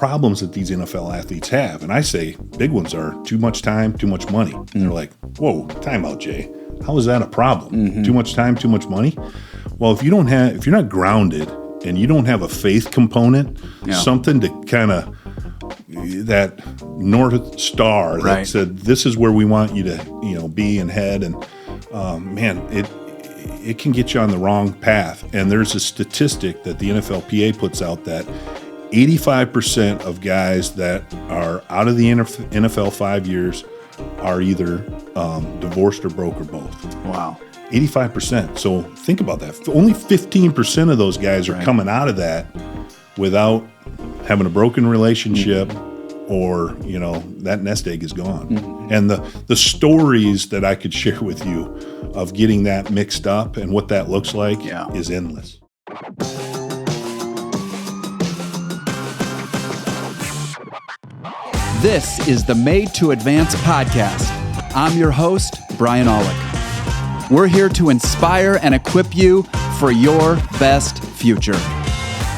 problems that these NFL athletes have. And I say big ones are too much time, too much money. And they're like, whoa, time out, Jay. How is that a problem? Too much time, too much money? Well, if you're not grounded and you don't have a faith component, something to kind of that North Star that said, this is where we want you to, be and head. And man, it can get you on the wrong path. And there's a statistic that the NFLPA puts out that 85% of guys that are out of the NFL 5 years are either divorced or broke or both. Wow. 85%. So think about that. Only 15% of those guys are coming out of that without having a broken relationship or, that nest egg is gone. And the stories that I could share with you of getting that mixed up and what that looks like is endless. This is the Made to Advance podcast. I'm your host, Brian Aulick. We're here to inspire and equip you for your best future.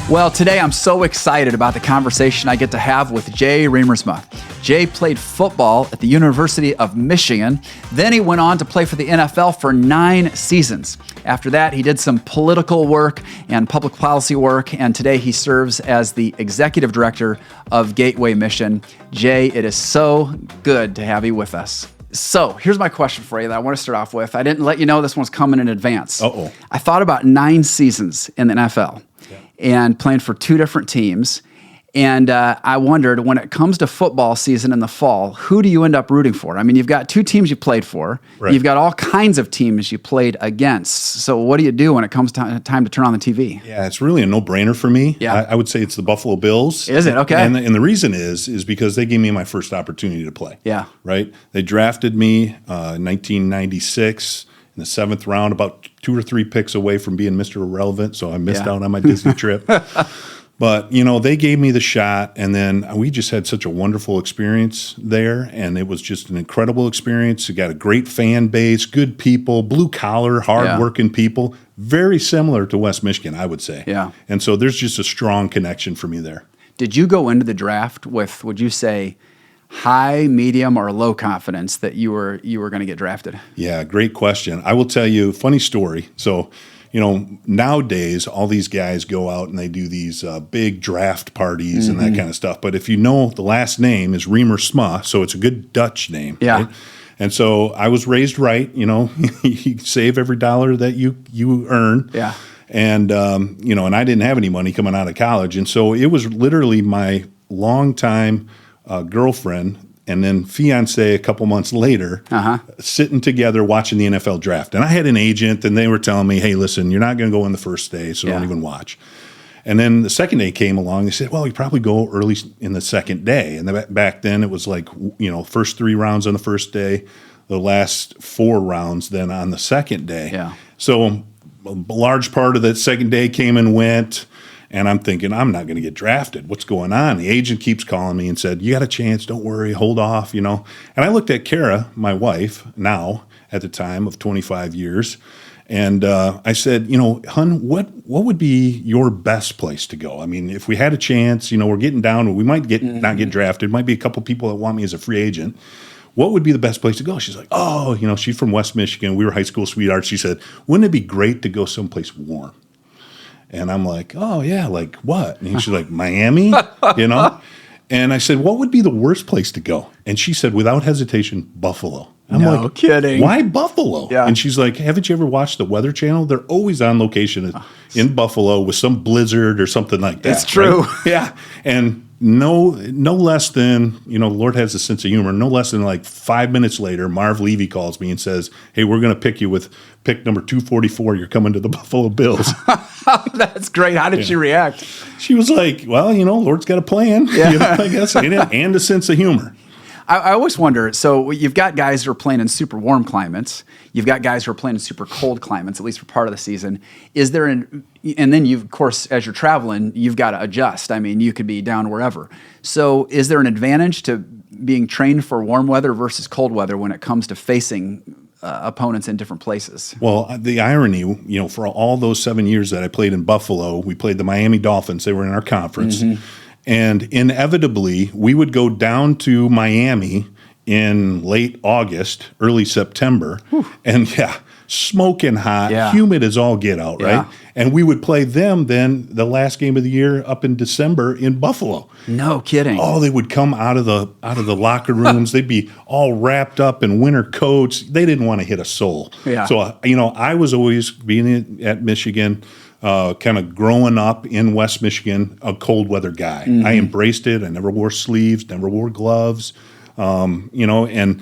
Well, today I'm so excited about the conversation I get to have with Jay Riemersma. Jay played football at the University of Michigan. Then he went on to play for the NFL for 9 seasons. After that, he did some political work and public policy work, and today he serves as the executive director of Gateway Mission. Jay, it is so good to have you with us. So here's my question for you that I want to start off with. I didn't let you know this one's coming in advance. Uh-oh. I thought about 9 seasons in the NFL and playing for 2 different teams. And I wondered, when it comes to football season in the fall, who do you end up rooting for? I mean, you've got 2 teams you played for. Right. You've got all kinds of teams you played against. So what do you do when it comes time to turn on the TV? Yeah, it's really a no-brainer for me. Yeah. I would say it's the Buffalo Bills. Is it? Okay. And the reason is because they gave me my first opportunity to play. Yeah. Right? They drafted me in 1996 in the 7th round, about 2 or 3 picks away from being Mr. Irrelevant, so I missed out on my Disney trip. But, they gave me the shot, and then we just had such a wonderful experience there, and it was just an incredible experience. You got a great fan base, good people, blue-collar, hard-working people, very similar to West Michigan, I would say. Yeah. And so there's just a strong connection for me there. Did you go into the draft with, would you say, high, medium, or low confidence that you were going to get drafted? Yeah, great question. I will tell you a funny story. So, nowadays, all these guys go out and they do these big draft parties and that kind of stuff. But if you know, the last name is Riemersma, so it's a good Dutch name. Yeah. Right? And so I was raised right. You save every dollar that you earn. Yeah. And, and I didn't have any money coming out of college. And so it was literally my longtime girlfriend and then fiance a couple months later, sitting together watching the NFL draft. And I had an agent, and they were telling me, hey, listen, you're not going to go in the first day, so don't even watch. And then the second day came along. They said, well, you probably go early in the second day. And back then it was like, first 3 rounds on the first day, the last 4 rounds then on the second day. Yeah. So a large part of that second day came and went. And I'm thinking, I'm not going to get drafted. What's going on? The agent keeps calling me and said, you got a chance. Don't worry. Hold off, And I looked at Kara, my wife, now at the time of 25 years, and I said, hon, what would be your best place to go? I mean, if we had a chance, we're getting down, we might not get drafted. Might be a couple people that want me as a free agent. What would be the best place to go? She's like, she's from West Michigan. We were high school sweethearts. She said, wouldn't it be great to go someplace warm? And I'm like, oh, yeah, like what? And she's like, Miami, And I said, what would be the worst place to go? And she said, without hesitation, Buffalo. I'm like, kidding. Why Buffalo? Yeah. And she's like, haven't you ever watched the Weather Channel? They're always on location in Buffalo with some blizzard or something like that. That's true. Right? Yeah. And no less than, Lord has a sense of humor, no less than like 5 minutes later, Marv Levy calls me and says, hey, we're going to pick you with pick number 244. You're coming to the Buffalo Bills. That's great. How did she react? She was like, well, Lord's got a plan, I guess, and a sense of humor. I always wonder, so you've got guys who are playing in super warm climates. You've got guys who are playing in super cold climates, at least for part of the season. And then you, of course, as you're traveling, you've got to adjust. I mean, you could be down wherever. So is there an advantage to being trained for warm weather versus cold weather when it comes to facing opponents in different places? Well, the irony, for all those 7 years that I played in Buffalo, we played the Miami Dolphins. They were in our conference. And inevitably, we would go down to Miami in late August, early September, and smoking hot, humid as all get out, right? And we would play them then the last game of the year up in December in Buffalo. No kidding. Oh, they would come out of the locker rooms. They'd be all wrapped up in winter coats. They didn't want to hit a soul. Yeah. So I was always being at Michigan, kind of growing up in West Michigan, a cold weather guy. I embraced it. I never wore sleeves, never wore gloves. And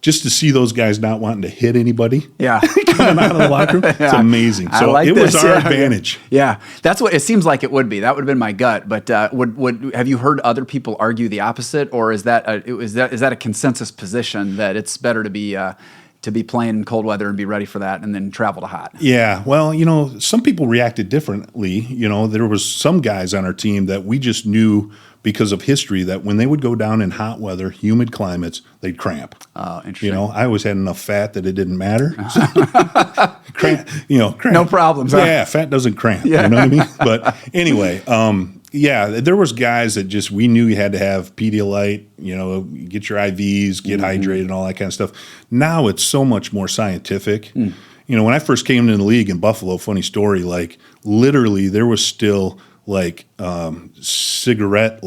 just to see those guys not wanting to hit anybody coming out of the locker room, it's amazing. So it was our advantage. Yeah, that's what it seems like it would be. That would have been my gut. But would have you heard other people argue the opposite, or is that a consensus position that it's better to be playing in cold weather and be ready for that, and then travel to hot? Yeah, well, some people reacted differently. There was some guys on our team that we just knew because of history that when they would go down in hot weather, humid climates, they'd cramp. Oh, interesting. I always had enough fat that it didn't matter. Cramp. No problems. Yeah, fat doesn't cramp. Yeah. You know what I mean? But anyway, there was guys that just we knew you had to have Pedialyte, get your IVs, get hydrated, and all that kind of stuff. Now it's so much more scientific. When I first came into the league in Buffalo, funny story, like literally there was still like cigarette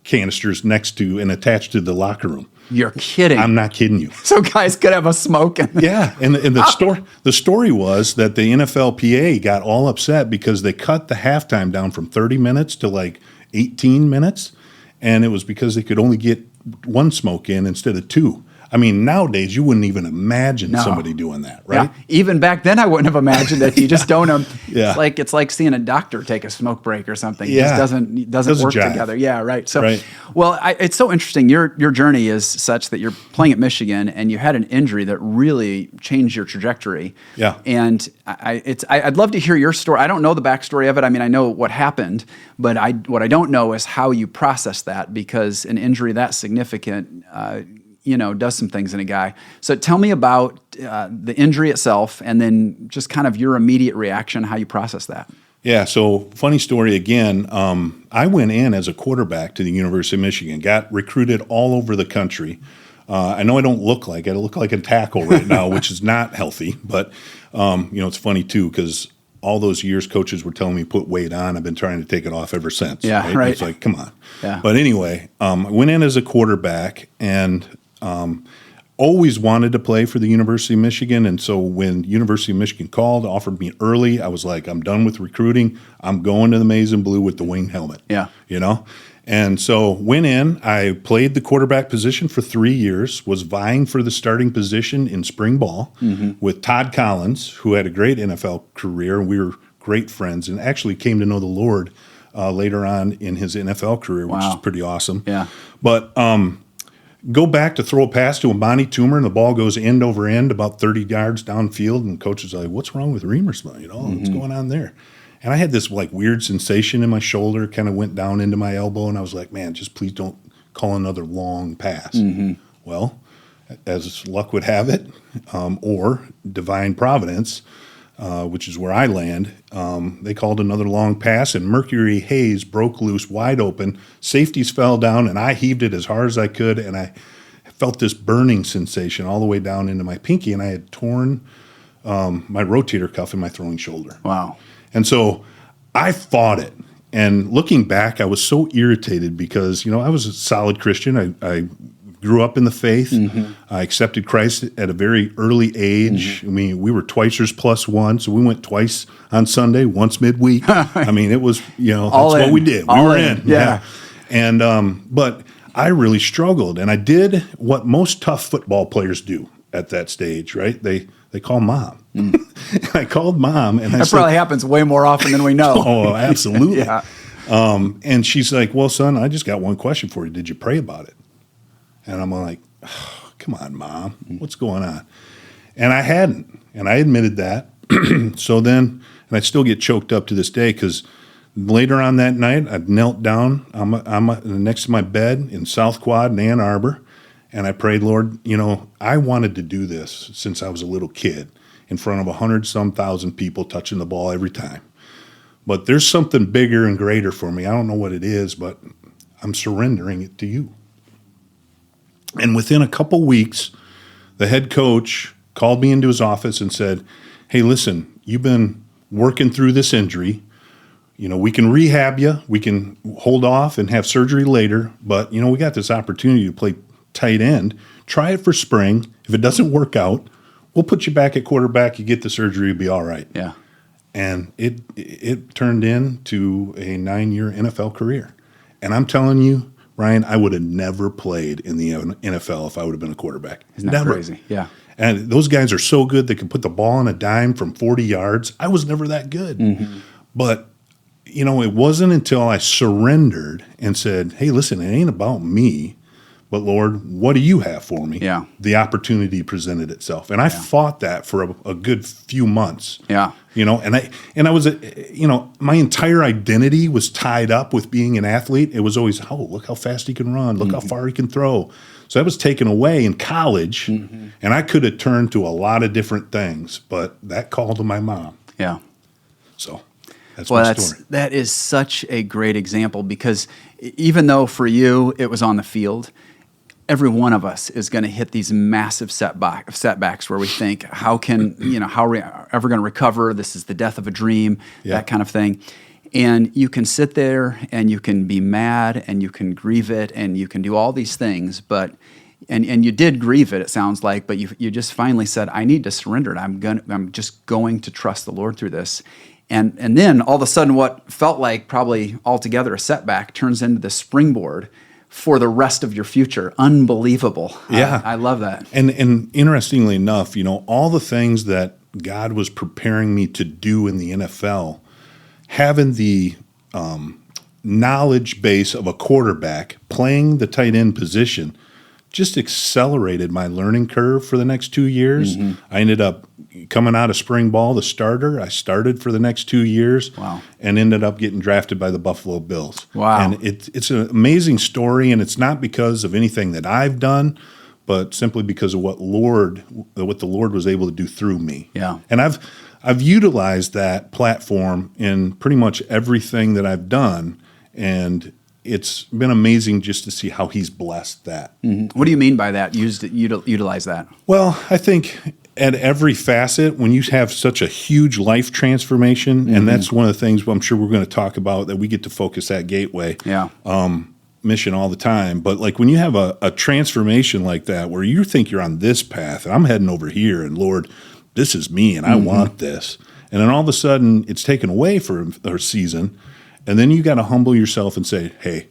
canisters next to and attached to the locker room. You're kidding. I'm not kidding you. So guys could have a smoke. And the story was that the NFLPA got all upset because they cut the halftime down from 30 minutes to like 18 minutes, and it was because they could only get one smoke in instead of two. I mean, nowadays you wouldn't even imagine somebody doing that, right? Yeah. Even back then, I wouldn't have imagined it. You just don't. It's like seeing a doctor take a smoke break or something. It just doesn't work together. Yeah, right. So, well, it's so interesting. Your journey is such that you're playing at Michigan and you had an injury that really changed your trajectory. Yeah. And I'd love to hear your story. I don't know the backstory of it. I mean, I know what happened, but what I don't know is how you process that, because an injury that significant does some things in a guy. So tell me about the injury itself, and then just kind of your immediate reaction, how you process that. Yeah, so funny story again. I went in as a quarterback to the University of Michigan, got recruited all over the country. I know I don't look like it. I look like a tackle right now, which is not healthy. But, it's funny, too, because all those years coaches were telling me put weight on. I've been trying to take it off ever since. Yeah, right. It's like, come on. Yeah. But anyway, I went in as a quarterback and always wanted to play for the University of Michigan. And so when University of Michigan called, offered me early, I was like, I'm done with recruiting. I'm going to the maize and blue with the wing helmet. Yeah. And so went in, I played the quarterback position for 3 years, was vying for the starting position in spring ball with Todd Collins, who had a great NFL career. We were great friends and actually came to know the Lord later on in his NFL career, which is pretty awesome. Yeah. But go back to throw a pass to Engedi Church, and the ball goes end over end about 30 yards downfield, and coach is like, what's wrong with Riemersma? What's going on there? And I had this like weird sensation in my shoulder, kind of went down into my elbow, and I was like, man, just please don't call another long pass. Well, as luck would have it, or divine providence, which is where I land, they called another long pass, and Mercury Hayes broke loose wide open. Safeties fell down, and I heaved it as hard as I could, and I felt this burning sensation all the way down into my pinky, and I had torn my rotator cuff in my throwing shoulder. Wow. And so I fought it. And looking back, I was so irritated because, I was a solid Christian. I grew up in the faith. I accepted Christ at a very early age. I mean, we were Twicers plus one, so we went twice on Sunday, once midweek. I mean, it was, that's what we did. We were in. Yeah. And, but I really struggled. And I did what most tough football players do at that stage, right? They call mom. I called mom, and that probably happens way more often than we know. Oh, absolutely. Yeah. And she's like, well, son, I just got one question for you. Did you pray about it? And I'm like, oh, come on, Mom. What's going on? And I hadn't. And I admitted that. So then, and I still get choked up to this day because later on that night, I knelt down next to my bed in South Quad in Ann Arbor, and I prayed, Lord, I wanted to do this since I was a little kid in front of 100-some thousand people touching the ball every time. but there's something bigger and greater for me. I don't know what it is, but I'm surrendering it to you. And within a couple weeks, the head coach called me into his office and said, hey, listen, you've been working through this injury. We can rehab you. We can hold off and have surgery later. But, we got this opportunity to play tight end. Try it for spring. If it doesn't work out, we'll put you back at quarterback. You get the surgery, you'll be all right. Yeah. And it turned into a 9-year NFL career. And I'm telling you, Brian, I would have never played in the NFL if I would have been a quarterback. Isn't that never. crazy? Yeah. And those guys are so good, they can put the ball on a dime from 40 yards. I was never that good. Mm-hmm. But, it wasn't until I surrendered and said, hey, listen, it ain't about me, but Lord, what do you have for me? Yeah. The opportunity presented itself. And I fought that for a good few months. Yeah. And I was, my entire identity was tied up with being an athlete. It was always, look how fast he can run. Look how far he can throw. So that was taken away in college, and I could have turned to a lot of different things, but that called to my mom. Yeah. So that's my story. That is such a great example, because even though for you it was on the field, every one of us is going to hit these massive setbacks where we think, how are we ever going to recover? This is the death of a dream, that kind of thing. And you can sit there and you can be mad and you can grieve it and you can do all these things, but and you did grieve it, it sounds like, but you just finally said, I need to surrender it. I'm just going to trust the Lord through this. And then all of a sudden what felt like probably altogether a setback turns into the springboard for the rest of your future. Unbelievable. Yeah. I love that. And interestingly enough, all the things that God was preparing me to do in the NFL, having the knowledge base of a quarterback, playing the tight end position, just accelerated my learning curve for the next 2 years. I ended up coming out of spring ball, the starter. I started for the next 2 years. Wow. And ended up getting drafted by the Buffalo Bills. Wow. And it's an amazing story, and it's not because of anything that I've done, but simply because of what the Lord was able to do through me. Yeah. And I've utilized that platform in pretty much everything that I've done, and it's been amazing just to see how He's blessed that. What do you mean by that? Utilize that? Well, I think at every facet, when you have such a huge life transformation, and that's one of the things I'm sure we're going to talk about, that we get to focus at Gateway mission all the time. But like when you have a transformation like that, where you think you're on this path, and I'm heading over here, and Lord, this is me, and I want this. And then all of a sudden, it's taken away for a season, and then you got to humble yourself and say, hey,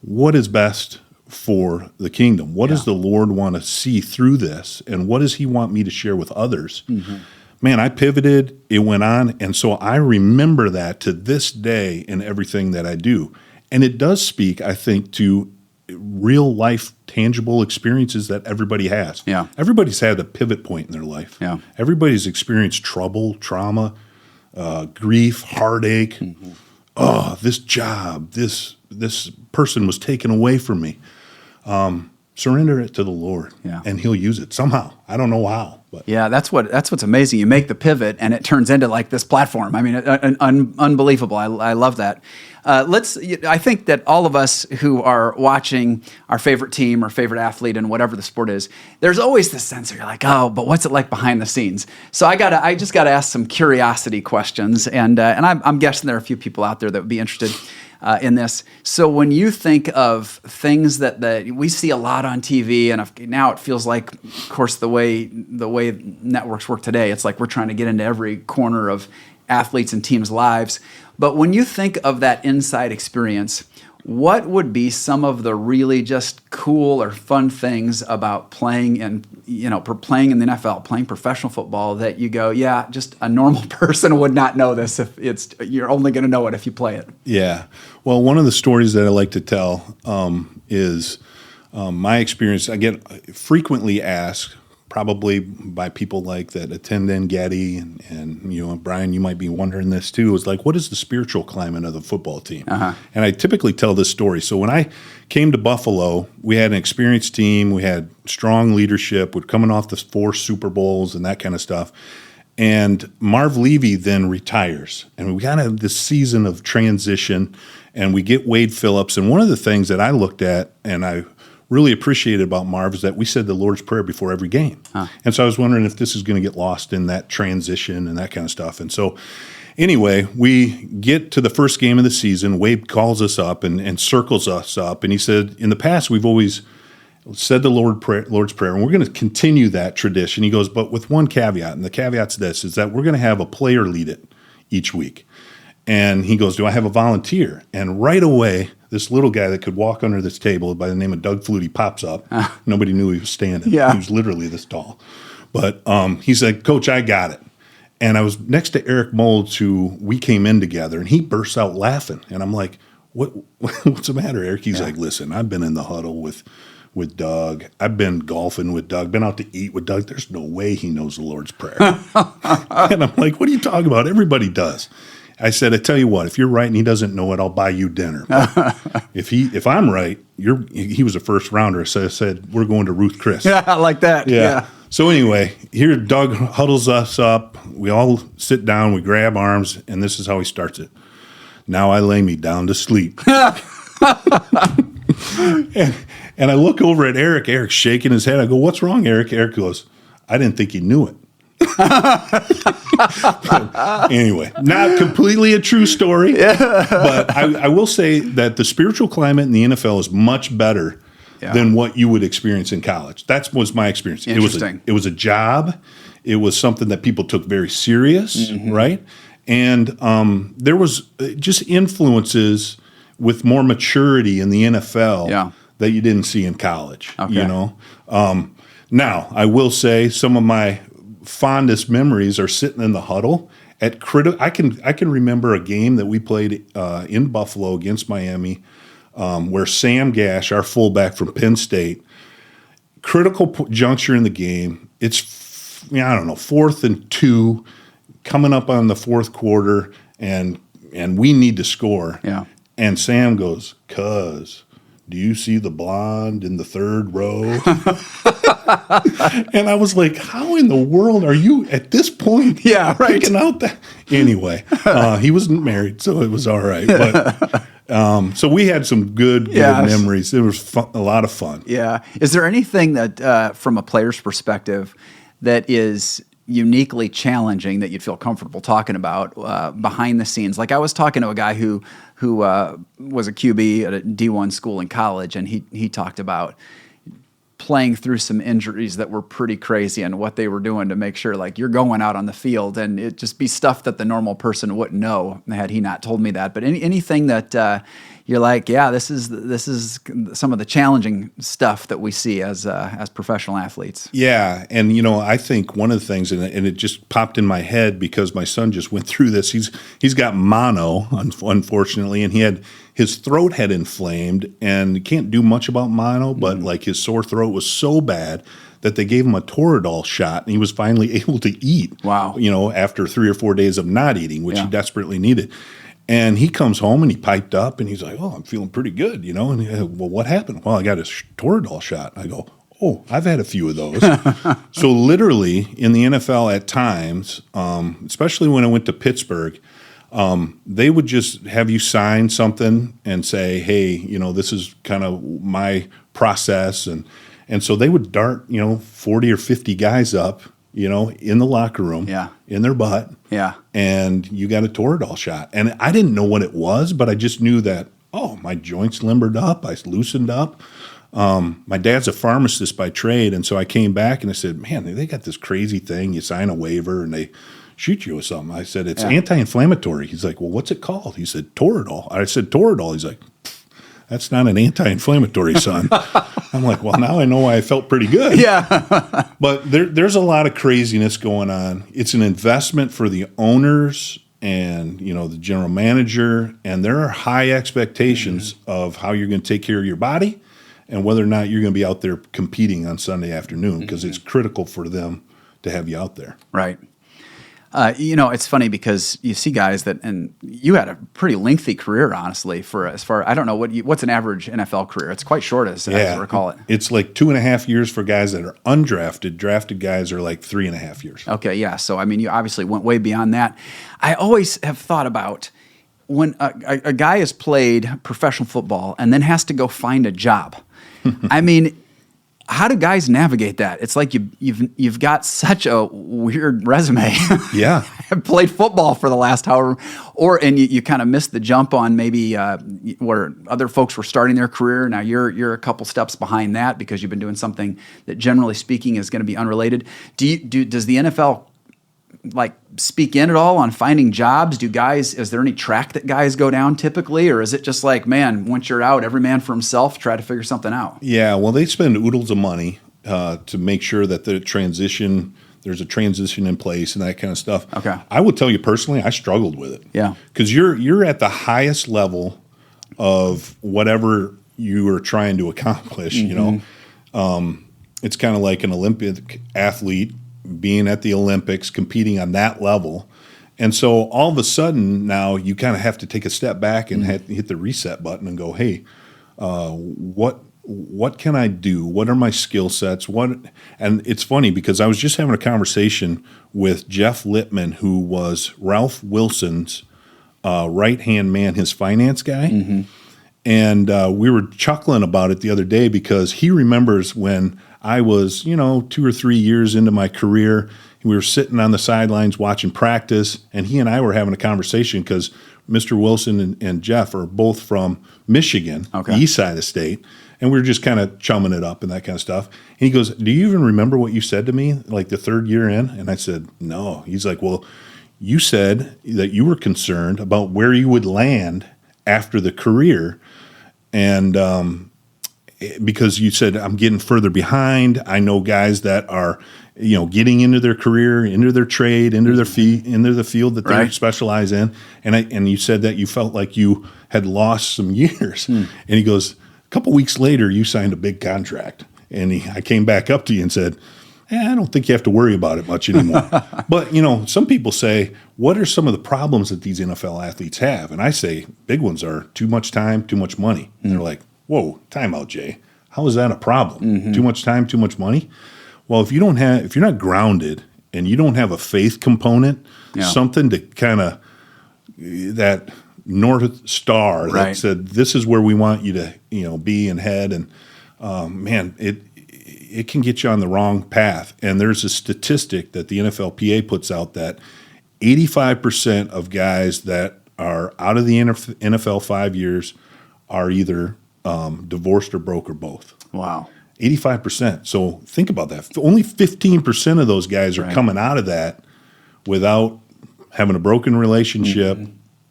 what is best for the kingdom? What does the Lord want to see through this? And what does He want me to share with others? Man, I pivoted, it went on, and so I remember that to this day in everything that I do. And it does speak, I think, to real life, tangible experiences that everybody has. Yeah. Everybody's had a pivot point in their life. Yeah. Everybody's experienced trouble, trauma, grief, heartache. Oh, this job, this person was taken away from me. Surrender it to the Lord, and He'll use it somehow. I don't know how, but that's what's amazing. You make the pivot, and it turns into like this platform. I mean, unbelievable. I love that. I think that all of us who are watching our favorite team or favorite athlete and whatever the sport is, there's always this sense where you're like, oh, but what's it like behind the scenes? So I just gotta ask some curiosity questions, and I'm guessing there are a few people out there that would be interested in this. So when you think of things that we see a lot on TV, and now it feels like, of course, the way networks work today, it's like we're trying to get into every corner of athletes and teams' lives. But when you think of that inside experience, what would be some of the really just cool or fun things about playing in the NFL, playing professional football, that you go, yeah, just a normal person would not know this you're only going to know it if you play it? Yeah. Well, one of the stories that I like to tell is my experience. I get frequently asked, probably by people like that attend Engedi, and Brian, you might be wondering this too, is like, what is the spiritual climate of the football team? And I typically tell this story. So when I came to Buffalo, we had an experienced team, we had strong leadership, we're coming off the 4 Super Bowls and that kind of stuff. And Marv Levy then retires. And we got to have this season of transition, and we get Wade Phillips. And one of the things that I looked at and I really appreciated about Marv is that we said the Lord's Prayer before every game. And so I was wondering if this is going to get lost in that transition and that kind of stuff. And so anyway, we get to the first game of the season. Wade calls us up and circles us up. And he said, in the past, we've always said the Lord's Prayer, and we're going to continue that tradition. He goes, but with one caveat, and the caveat's this, is that we're going to have a player lead it each week. And he goes, do I have a volunteer? And right away, this little guy that could walk under this table by the name of Doug Flutie pops up. Nobody knew he was standing. Yeah. He was literally this tall. But he said, Coach, I got it. And I was next to Eric Molds, who we came in together, and he bursts out laughing. And I'm like, what's the matter, Eric? He's like, listen, I've been in the huddle with Doug. I've been golfing with Doug, been out to eat with Doug. There's no way he knows the Lord's Prayer. And I'm like, what are you talking about? Everybody does. I said, I tell you what, if you're right and he doesn't know it, I'll buy you dinner. But if I'm right, he was a first rounder. So I said, we're going to Ruth Chris. Yeah, I like that. Yeah. So anyway, here Doug huddles us up. We all sit down, we grab arms, and this is how he starts it. Now I lay me down to sleep. And I look over at Eric. Eric's shaking his head. I go, what's wrong, Eric? Eric goes, I didn't think he knew it. Anyway, not completely a true story, but I will say that the spiritual climate in the NFL is much better than what you would experience in college. That was my experience. Interesting. It was a job. It was something that people took very serious, right? And there was just influences with more maturity in the NFL that you didn't see in college. Okay. You know. Now, I will say some of my fondest memories are sitting in the huddle at I can remember a game that we played in Buffalo against Miami, where Sam Gash, our fullback from Penn State, critical juncture in the game. It's 4th and 2, coming up on the fourth quarter, and we need to score. Yeah. And Sam goes, "Cuz, do you see the blonde in the third row?" And I was like, how in the world are you at this point picking out that? Anyway, he wasn't married, so it was all right. But so we had some good memories. It was a lot of fun. Yeah. Is there anything that, from a player's perspective, that is uniquely challenging that you'd feel comfortable talking about behind the scenes? Like I was talking to a guy who was a QB at a D1 school in college, and he talked about playing through some injuries that were pretty crazy and what they were doing to make sure, like, you're going out on the field, and it just be stuff that the normal person wouldn't know had he not told me that. But anything that you're like, this is some of the challenging stuff that we see as professional athletes. Yeah, and I think one of the things, and it just popped in my head because my son just went through this. He's got mono, unfortunately, and his throat had inflamed, and you can't do much about mono, but like his sore throat was so bad that they gave him a Toradol shot, and he was finally able to eat. Wow. After 3 or 4 days of not eating, which he desperately needed. And he comes home and he piped up and he's like, "Oh, I'm feeling pretty good, And well, what happened? Well, I got a Toradol shot. I go, "Oh, I've had a few of those." So literally in the NFL at times, especially when I went to Pittsburgh, they would just have you sign something and say, "Hey, this is kind of my process," and so they would dart 40 or 50 guys up, in the locker room, in their butt. Yeah. And you got a Toradol shot. And I didn't know what it was, but I just knew that, my joints limbered up. I loosened up. My dad's a pharmacist by trade. And so I came back and I said, "Man, they got this crazy thing. You sign a waiver and they shoot you with something." I said, "It's anti-inflammatory." He's like, "Well, what's it called?" He said, "Toradol." I said, "Toradol." He's like, "That's not an anti-inflammatory, son." I'm like, well, now I know why I felt pretty good. Yeah. But there's a lot of craziness going on. It's an investment for the owners and, the general manager, and there are high expectations of how you're going to take care of your body and whether or not you're going to be out there competing on Sunday afternoon, because it's critical for them to have you out there. Right. It's funny because you see guys and you had a pretty lengthy career, honestly, I don't know what's an average NFL career. It's quite short as I recall it. It's like 2.5 years for guys that are undrafted. Drafted guys are like 3.5 years. Okay, yeah. So, I mean, you obviously went way beyond that. I always have thought about when a guy has played professional football and then has to go find a job. I mean, how do guys navigate that? It's like you've got such a weird resume. Yeah, I've played football for the last however, and you kind of missed the jump on maybe where other folks were starting their career. Now you're a couple steps behind that because you've been doing something that, generally speaking, is going to be unrelated. Does the NFL like speak in at all on finding jobs? Is there any track that guys go down typically, or is it just like, man, once you're out, every man for himself, try to figure something out? Yeah, well, they spend oodles of money to make sure that there's a transition in place and that kind of stuff. Okay. I would tell you personally, I struggled with it. Yeah. Because you're at the highest level of whatever you are trying to accomplish, you know. It's kind of like an Olympic athlete being at the Olympics, competing on that level. And so all of a sudden now you kind of have to take a step back and hit the reset button and go, hey, what can I do? What are my skill sets? And it's funny because I was just having a conversation with Jeff Littman, who was Ralph Wilson's right-hand man, his finance guy. And we were chuckling about it the other day because he remembers when I was, 2 or 3 years into my career. We were sitting on the sidelines watching practice, and he and I were having a conversation because Mr. Wilson and Jeff are both from Michigan, the east side of the state, and we were just kind of chumming it up and that kind of stuff. And he goes, do you even remember what you said to me like the third year in? And I said, no. He's like, well, you said that you were concerned about where you would land after the career, and because you said, I'm getting further behind. I know guys that are, getting into their career, into their trade, into the field that they specialize in. And you said that you felt like you had lost some years. And he goes, a couple weeks later, you signed a big contract. And I came back up to you and said, I don't think you have to worry about it much anymore. But, some people say, what are some of the problems that these NFL athletes have? And I say, big ones are too much time, too much money. And they're like, whoa, time out, Jay. How is that a problem? Too much time, too much money? Well, if you're not grounded and you don't have a faith component, something to kind of that North Star that said, this is where we want you to, be and head. And man, it can get you on the wrong path. And there's a statistic that the NFLPA puts out that 85% of guys that are out of the NFL 5 years are either divorced or broke or both. Wow. 85%. So think about that. Only 15% of those guys are coming out of that without having a broken relationship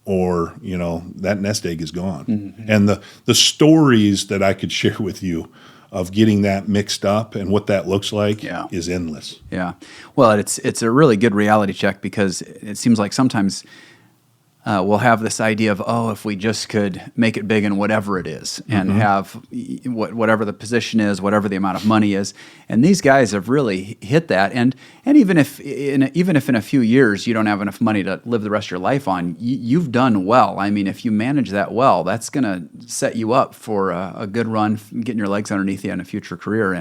or, that nest egg is gone. And the stories that I could share with you of getting that mixed up and what that looks like is endless. Yeah. Well, it's a really good reality check because it seems like sometimes we'll have this idea of, if we just could make it big in whatever it is and have whatever the position is, whatever the amount of money is. And these guys have really hit that. And even if in a few years you don't have enough money to live the rest of your life on, you've done well. I mean, if you manage that well, that's going to set you up for a good run, getting your legs underneath you in a future career.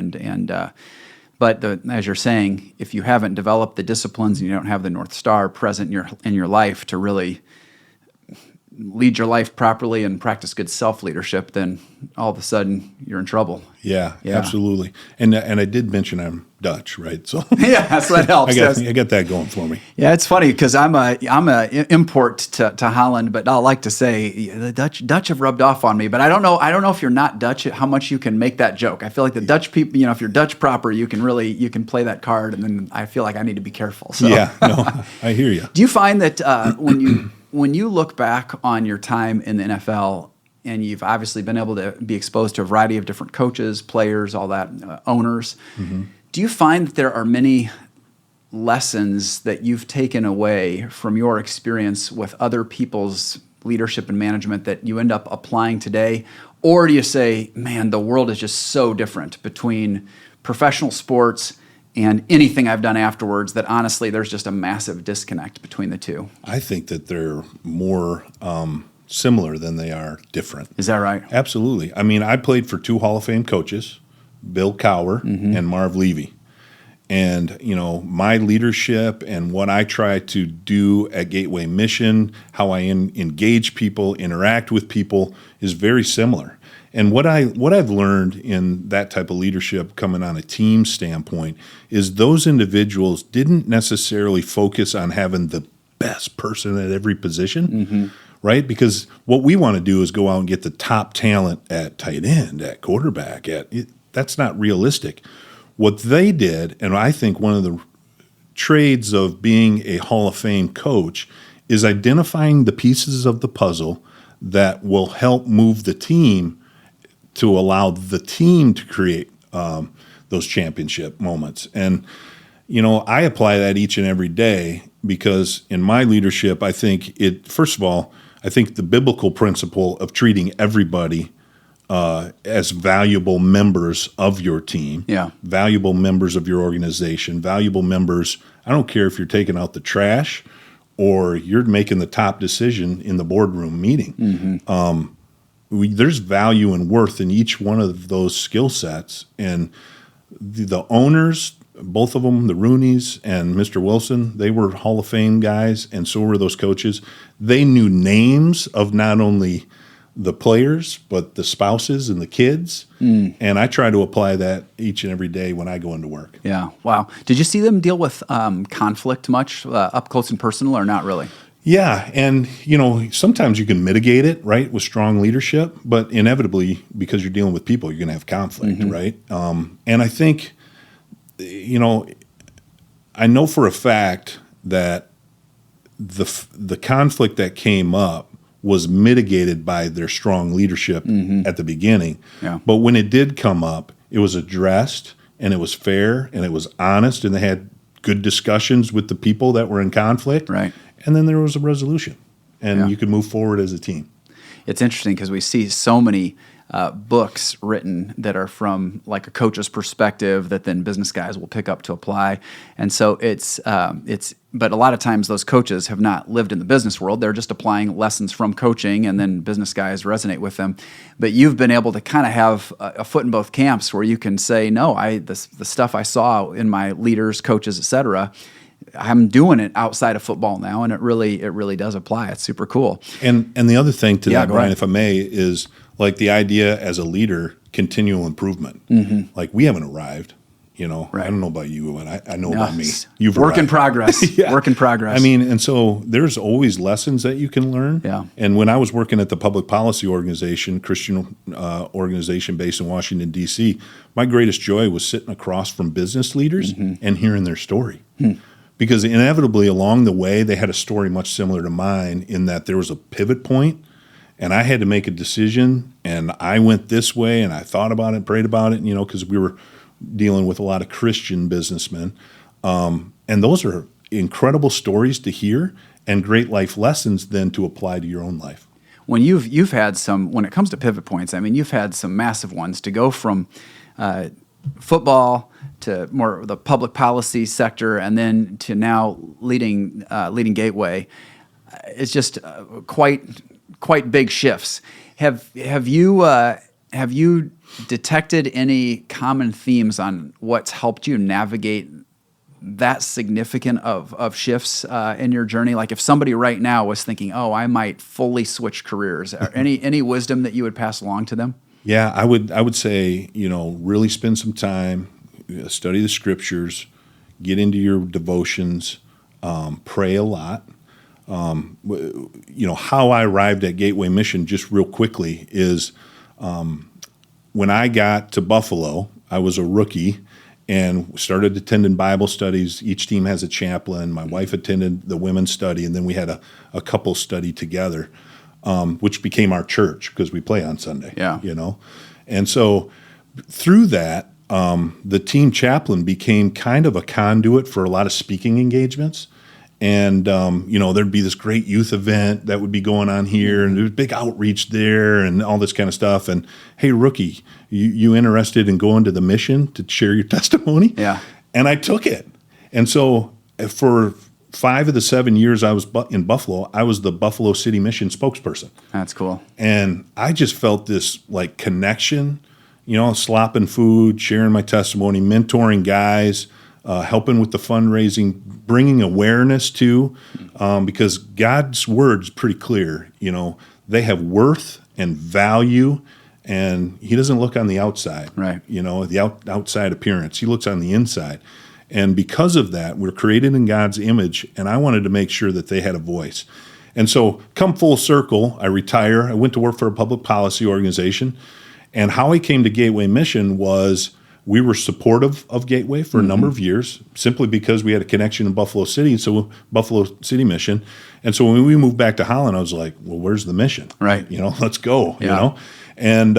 But as you're saying, if you haven't developed the disciplines and you don't have the North Star present in your life to really lead your life properly and practice good self-leadership, then all of a sudden you're in trouble. Yeah. Absolutely. And I did mention I'm Dutch, right? So yeah, so that helps. I got that going for me. Yeah, it's funny because I'm a import to Holland, but I like to say the Dutch have rubbed off on me. But I don't know if you're not Dutch how much you can make that joke. I feel like the Dutch people, if you're Dutch proper, you can play that card, and then I feel like I need to be careful. So. Yeah, no, I hear you. Do you find that when you look back on your time in the NFL, and you've obviously been able to be exposed to a variety of different coaches, players, all that, owners, do you find that there are many lessons that you've taken away from your experience with other people's leadership and management that you end up applying today? Or do you say, man, the world is just so different between professional sports and anything I've done afterwards, that honestly there's just a massive disconnect between the two. I think that they're more similar than they are different. Is that right? Absolutely. I mean, I played for 2 Hall of Fame coaches, Bill Cowher and Marv Levy. And, my leadership and what I try to do at Gateway Mission, how I engage people, interact with people is very similar. And what I've learned in that type of leadership coming on a team standpoint is those individuals didn't necessarily focus on having the best person at every position, right? Because what we want to do is go out and get the top talent at tight end, at quarterback. That's not realistic. What they did, and I think one of the trades of being a Hall of Fame coach, is identifying the pieces of the puzzle that will help move the team to allow the team to create those championship moments. And, I apply that each and every day because in my leadership, I think first of all, I think the biblical principle of treating everybody as valuable members of your team, valuable members of your organization, valuable members. I don't care if you're taking out the trash or you're making the top decision in the boardroom meeting. There's value and worth in each one of those skill sets. And the owners, both of them, the Rooneys and Mr. Wilson, they were Hall of Fame guys, and so were those coaches. They knew names of not only the players, but the spouses and the kids. And I try to apply that each and every day when I go into work. Yeah. Wow. Did you see them deal with conflict much up close and personal, or not really? Yeah. And, sometimes you can mitigate it, right, with strong leadership, but inevitably, because you're dealing with people, you're going to have conflict, right? And I think, I know for a fact that the conflict that came up was mitigated by their strong leadership at the beginning. Yeah. But when it did come up, it was addressed, and it was fair, and it was honest, and they had good discussions with the people that were in conflict. Right. And then there was a resolution, and you could move forward as a team. It's interesting because we see so many books written that are from like a coach's perspective that then business guys will pick up to apply. And so but a lot of times those coaches have not lived in the business world. They're just applying lessons from coaching, and then business guys resonate with them. But you've been able to kind of have a foot in both camps where you can say, no, the stuff I saw in my leaders, coaches, et cetera, I'm doing it outside of football now, and it really does apply. It's super cool. And the other thing to that, Brian, ahead. if I may, is like the idea as a leader, continual improvement. Like we haven't arrived. Right. I don't know about you, and I know about me. You've work in arrived. progress. Yeah. Work in progress. I mean, and so there's always lessons that you can learn. Yeah. And when I was working at the public policy organization, Christian organization based in Washington, D.C., my greatest joy was sitting across from business leaders and hearing their story. Because inevitably along the way, they had a story much similar to mine in that there was a pivot point, and I had to make a decision, and I went this way, and I thought about it, prayed about it, because we were dealing with a lot of Christian businessmen. And those are incredible stories to hear and great life lessons then to apply to your own life. When you've had some, when it comes to pivot points, I mean, you've had some massive ones to go from football to more of the public policy sector, and then to now leading Gateway. It's just quite big shifts. Have you detected any common themes on what's helped you navigate that significant of shifts in your journey? Like if somebody right now was thinking, oh, I might fully switch careers, any wisdom that you would pass along to them? Yeah, I would say, really spend some time, study the scriptures, get into your devotions, pray a lot. How I arrived at Gateway Mission, just real quickly, is when I got to Buffalo, I was a rookie and started attending Bible studies. Each team has a chaplain. My wife attended the women's study, and then we had a couple study together, which became our church because we play on Sunday. Yeah. And so through that, the team chaplain became kind of a conduit for a lot of speaking engagements. And, there'd be this great youth event that would be going on here, and there's big outreach there and all this kind of stuff. And, hey, rookie, you interested in going to the mission to share your testimony? Yeah. And I took it. And so for 5 of the 7 years I was in Buffalo, I was the Buffalo City Mission spokesperson. That's cool. And I just felt this like connection, slopping food, sharing my testimony, mentoring guys, helping with the fundraising, bringing awareness to, because God's word's pretty clear. They have worth and value, and he doesn't look on the outside, right? The outside appearance. He looks on the inside. And because of that, we're created in God's image, and I wanted to make sure that they had a voice. And so come full circle, I retire. I went to work for a public policy organization. And how I came to Gateway Mission was we were supportive of Gateway for a number of years, simply because we had a connection in Buffalo City, so Buffalo City Mission. And so when we moved back to Holland, I was like, well, where's the mission? Right. Let's go, Yeah. And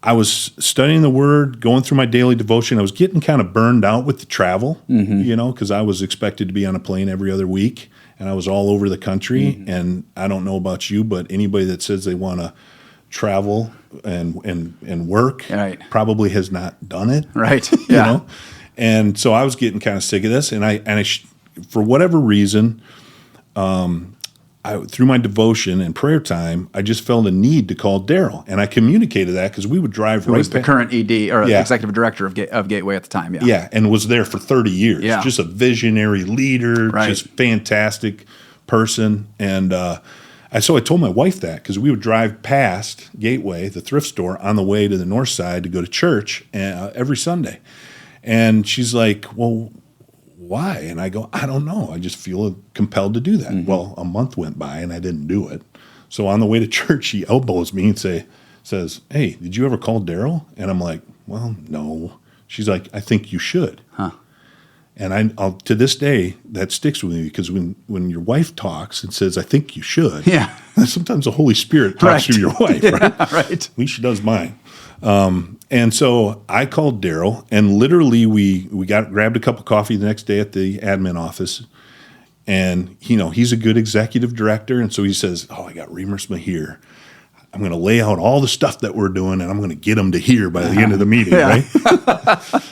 I was studying the Word, going through my daily devotion. I was getting kind of burned out with the travel, because I was expected to be on a plane every other week, and I was all over the country. And I don't know about you, but anybody that says they want to travel and work probably has not done it. Right. Yeah. And so I was getting kind of sick of this, and I for whatever reason, through my devotion and prayer time, I just felt a need to call Daryl, and I communicated that because we would drive Who was the current ED or executive director of Gateway at the time. Yeah. Yeah, and was there for 30 years. Yeah. Just a visionary leader, just fantastic person. And so I told my wife that because we would drive past Gateway, the thrift store, on the way to the north side to go to church every Sunday. And she's like, well, why? And I go, I don't know. I just feel compelled to do that. Well, a month went by and I didn't do it. So on the way to church, she elbows me and says, hey, did you ever call Daryl? And I'm like, well, no. She's like, I think you should. Huh. And I'll to this day, that sticks with me because when your wife talks and says, I think you should, sometimes the Holy Spirit talks through your wife, right? Right. At least she does mine. And so I called Daryl, and literally we grabbed a cup of coffee the next day at the admin office. And he's a good executive director, and so he says, "Oh, I got Riemersma here. I'm going to lay out all the stuff that we're doing, and I'm going to get him to here by the end of the meeting." Right?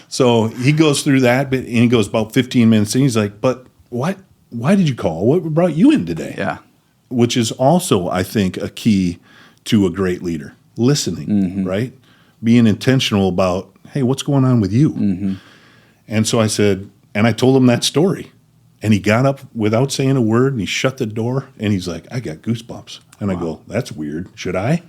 So he goes through that, and he goes about 15 minutes, and he's like, "But why did you call? What brought you in today?" Yeah. Which is also, I think, a key to a great leader: listening, right? Being intentional about, hey, what's going on with you? And so I said, and I told him that story. And he got up without saying a word, and he shut the door, and he's like, I got goosebumps. And I go, that's weird. Should I?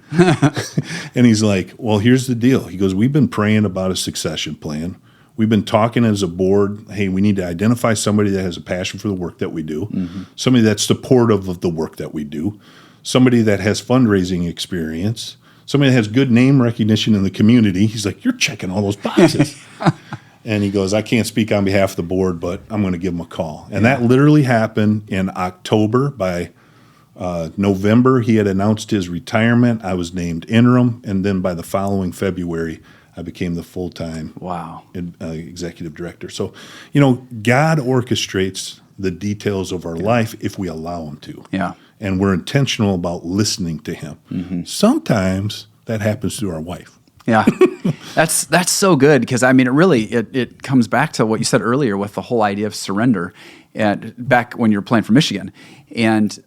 And he's like, well, here's the deal. He goes, we've been praying about a succession plan. We've been talking as a board, hey, we need to identify somebody that has a passion for the work that we do, somebody that's supportive of the work that we do, somebody that has fundraising experience, somebody that has good name recognition in the community. He's like, you're checking all those boxes. And he goes, I can't speak on behalf of the board, but I'm going to give him a call. And that literally happened in October. By November, he had announced his retirement. I was named interim. And then by the following February, I became the full-time executive director. So, God orchestrates the details of our life if we allow him to. Yeah. And we're intentional about listening to him. Sometimes that happens through our wife. Yeah, that's so good because it really it comes back to what you said earlier with the whole idea of surrender, and back when you were playing for Michigan, and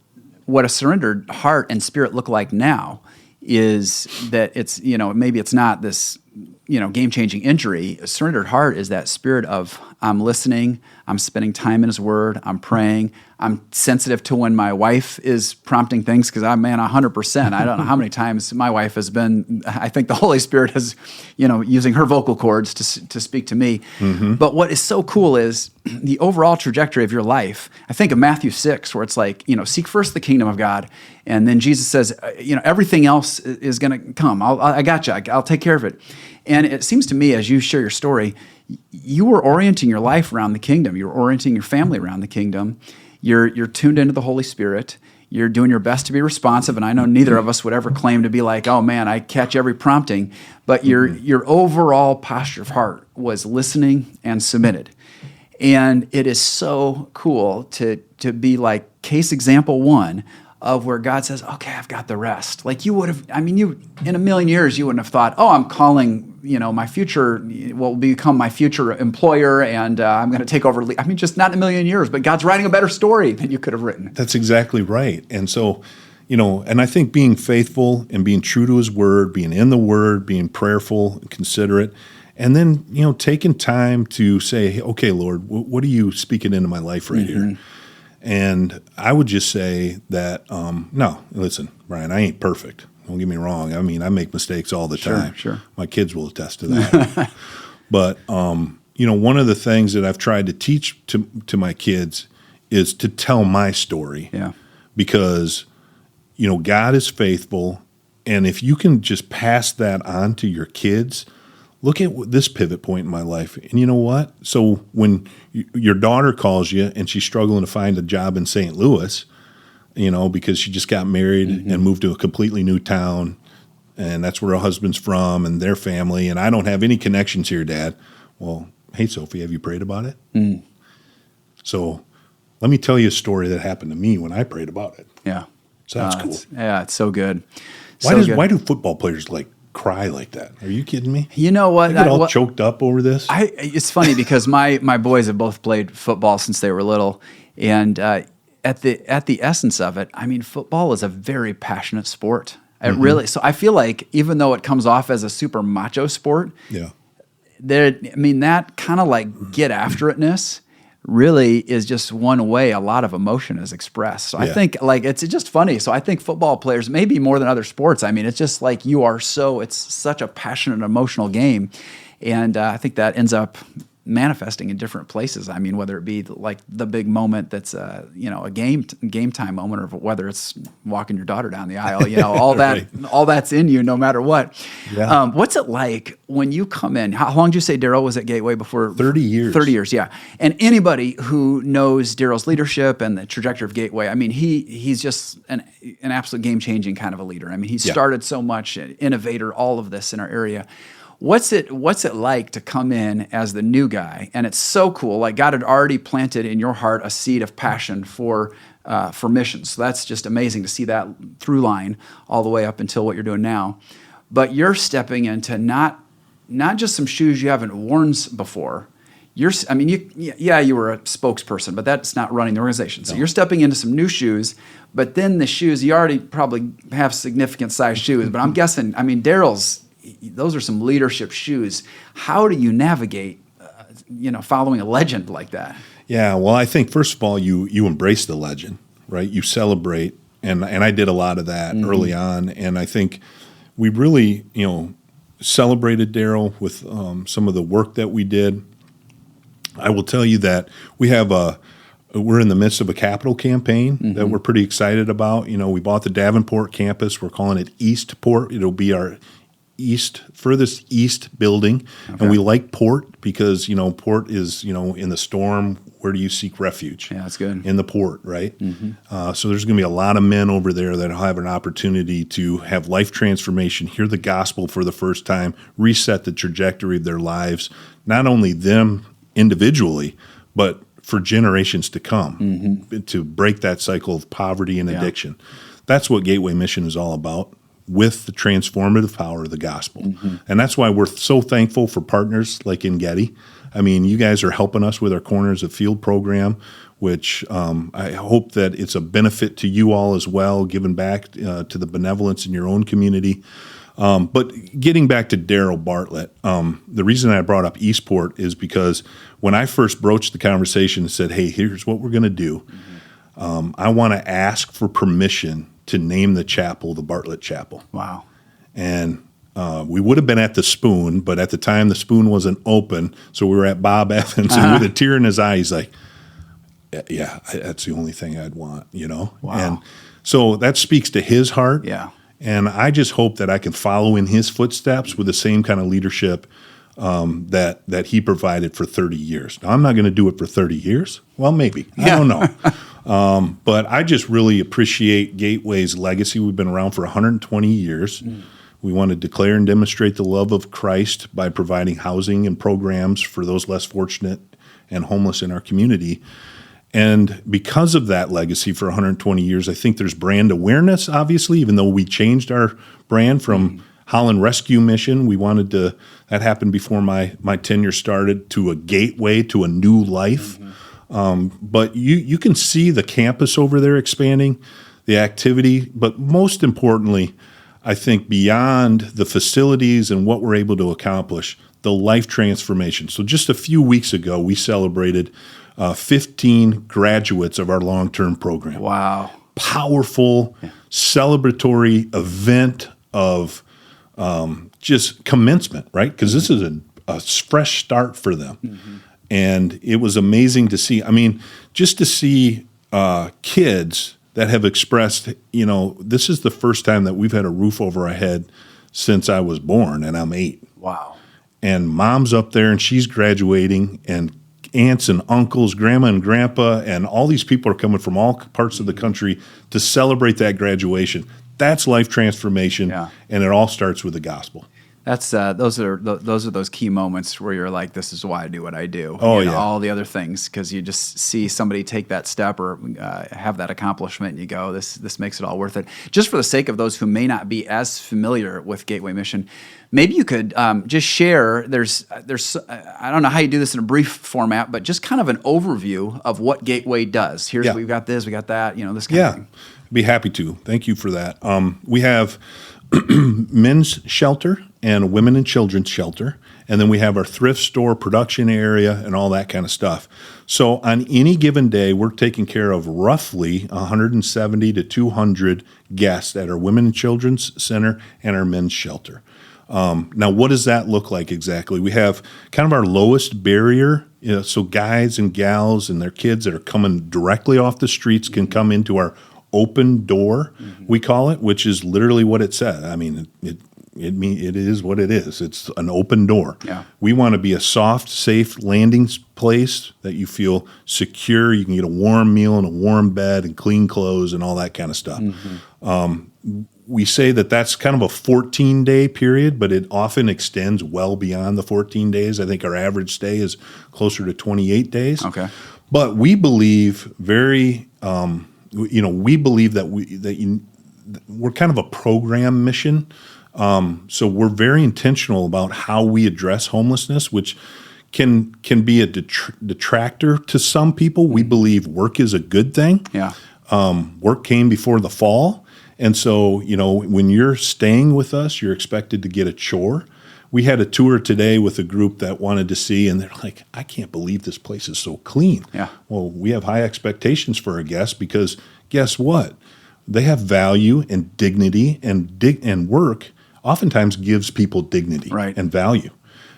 what a surrendered heart and spirit look like now is that it's maybe it's not this game-changing injury. A surrendered heart is that spirit of I'm listening, I'm spending time in His Word, I'm praying, I'm sensitive to when my wife is prompting things because 100%. I don't know how many times my wife has been. I think the Holy Spirit has, using her vocal cords to speak to me. But what is so cool is the overall trajectory of your life. I think of Matthew 6, where it's like, seek first the kingdom of God, and then Jesus says, everything else is going to come. I got you. I'll take care of it. And it seems to me, as you share your story, you were orienting your life around the kingdom. You're orienting your family around the kingdom. You're tuned into the Holy Spirit. You're doing your best to be responsive. And I know neither of us would ever claim to be like, oh man, I catch every prompting. But your overall posture of heart was listening and submitted. And it is so cool to be like case example one of where God says, okay, I've got the rest. Like you would have, you in a million years, you wouldn't have thought, oh, I'm calling my future will become my future employer, and I'm going to take over. I mean, just not in a million years, but God's writing a better story than you could have written. That's exactly right. And so, and I think being faithful and being true to his word, being in the word, being prayerful and considerate, and then, taking time to say, hey, okay, Lord, what are you speaking into my life right here? And I would just say that, no, listen, Brian, I ain't perfect. Don't get me wrong. I mean, I make mistakes all the time. Sure. My kids will attest to that. But, one of the things that I've tried to teach to my kids is to tell my story. Yeah. Because, God is faithful. And if you can just pass that on to your kids, look at this pivot point in my life. And you know what? So when your daughter calls you and she's struggling to find a job in St. Louis, because she just got married and moved to a completely new town, and that's where her husband's from and their family, and I don't have any connections here, Dad. Well, hey, Sophie, have you prayed about it? So let me tell you a story that happened to me when I prayed about it. Yeah. So that's cool. It's so good. Why do football players cry like that? Are you kidding me? You know what? They get all choked up over this. It's funny because my boys have both played football since they were little, and at the essence of it, I mean, football is a very passionate sport. It really. So I feel like even though it comes off as a super macho sport, that kind of get after itness really is just one way a lot of emotion is expressed. So I think it's just funny. So I think football players, maybe more than other sports, I mean, it's just it's such a passionate, emotional game. And I think that ends up manifesting in different places. I mean, whether it be the big moment that's a game time moment, or whether it's walking your daughter down the aisle, all that all that's in you no matter what. Yeah. What's it like when you come in? How long did you say Daryl was at Gateway before? 30 years. 30 years, yeah. And anybody who knows Daryl's leadership and the trajectory of Gateway, I mean, he's just an absolute game-changing kind of a leader. I mean, he started so much, innovator, all of this in our area. What's it like to come in as the new guy? And it's so cool. Like God had already planted in your heart a seed of passion for missions. So that's just amazing to see that through line all the way up until what you're doing now. But you're stepping into not just some shoes you haven't worn before. You were a spokesperson, but that's not running the organization. So you're stepping into some new shoes, but then the shoes, you already probably have significant size shoes. But I'm guessing, Daryl's, those are some leadership shoes. How do you navigate, following a legend like that? Yeah, well, I think first of all, you embrace the legend, right? You celebrate, and I did a lot of that early on, and I think we really, celebrated Daryl with some of the work that we did. I will tell you that we're in the midst of a capital campaign that we're pretty excited about. We bought the Davenport campus. We're calling it Eastport. It'll be our furthest east building. Okay. And we like Port because, Port is, in the storm, where do you seek refuge? Yeah, that's good. In the Port, right? So there's going to be a lot of men over there that have an opportunity to have life transformation, hear the gospel for the first time, reset the trajectory of their lives, not only them individually, but for generations to come, to break that cycle of poverty and addiction. That's what Gateway Mission is all about, with the transformative power of the gospel. And that's why we're so thankful for partners like Engedi. I mean, you guys are helping us with our Corners of Field program, which I hope that it's a benefit to you all as well, giving back to the benevolence in your own community. But getting back to Daryl Bartlett, the reason I brought up Eastport is because when I first broached the conversation and said, hey, here's what we're going to do, I want to ask for permission to name the chapel the Bartlett Chapel. Wow. And we would have been at the Spoon, but at the time the Spoon wasn't open, so we were at Bob Evans, and with a tear in his eye, he's like, yeah, that's the only thing I'd want, Wow. And so that speaks to his heart. Yeah. And I just hope that I can follow in his footsteps with the same kind of leadership that he provided for 30 years. Now, I'm not going to do it for 30 years. Well, maybe. I don't know. But I just really appreciate Gateway's legacy. We've been around for 120 years. We want to declare and demonstrate the love of Christ by providing housing and programs for those less fortunate and homeless in our community. And because of that legacy for 120 years, I think there's brand awareness, obviously, even though we changed our brand from Holland Rescue Mission. We wanted to, that happened before my tenure started, to a gateway to a new life. But you can see the campus over there expanding, the activity, but most importantly, I think beyond the facilities and what we're able to accomplish, the life transformation. So just a few weeks ago, we celebrated 15 graduates of our long-term program. Wow. Powerful, celebratory event of just commencement, right? Because this is a fresh start for them. And it was amazing to see. I mean, just to see kids that have expressed, this is the first time that we've had a roof over our head since I was born, and I'm 8. Wow. And mom's up there, and she's graduating, and aunts and uncles, grandma and grandpa, and all these people are coming from all parts of the country to celebrate that graduation. That's life transformation, and it all starts with the gospel. That's those are those key moments where you're like, this is why I do what I do. Oh, all the other things, because you just see somebody take that step or have that accomplishment, and you go, this makes it all worth it. Just for the sake of those who may not be as familiar with Gateway Mission, maybe you could just share. There's I don't know how you do this in a brief format, but just kind of an overview of what Gateway does. We've got this, we got that, this kind of thing. I'd be happy to. Thank you for that. We have men's shelter and a women and children's shelter, and then we have our thrift store, production area, and all that kind of stuff. So on any given day, we're taking care of roughly 170 to 200 guests at our women and children's center and our men's shelter. Now, what does that look like exactly? We have kind of our lowest barrier, so guys and gals and their kids that are coming directly off the streets can come into our open door, we call it, which is literally what it says. I mean, it is what it is. It's an open door. Yeah. We want to be a soft, safe landing place that you feel secure. You can get a warm meal and a warm bed and clean clothes and all that kind of stuff. We say that that's kind of a 14-day period, but it often extends well beyond the 14 days. I think our average stay is closer to 28 days. Okay. But we believe we believe that we're kind of a program mission. So we're very intentional about how we address homelessness, which can be a detractor to some people. We believe work is a good thing. Yeah. Work came before the fall. And so, when you're staying with us, you're expected to get a chore. We had a tour today with a group that wanted to see, and they're like, I can't believe this place is so clean. Yeah. Well, we have high expectations for our guests because guess what? They have value and dignity, and work oftentimes gives people dignity and value.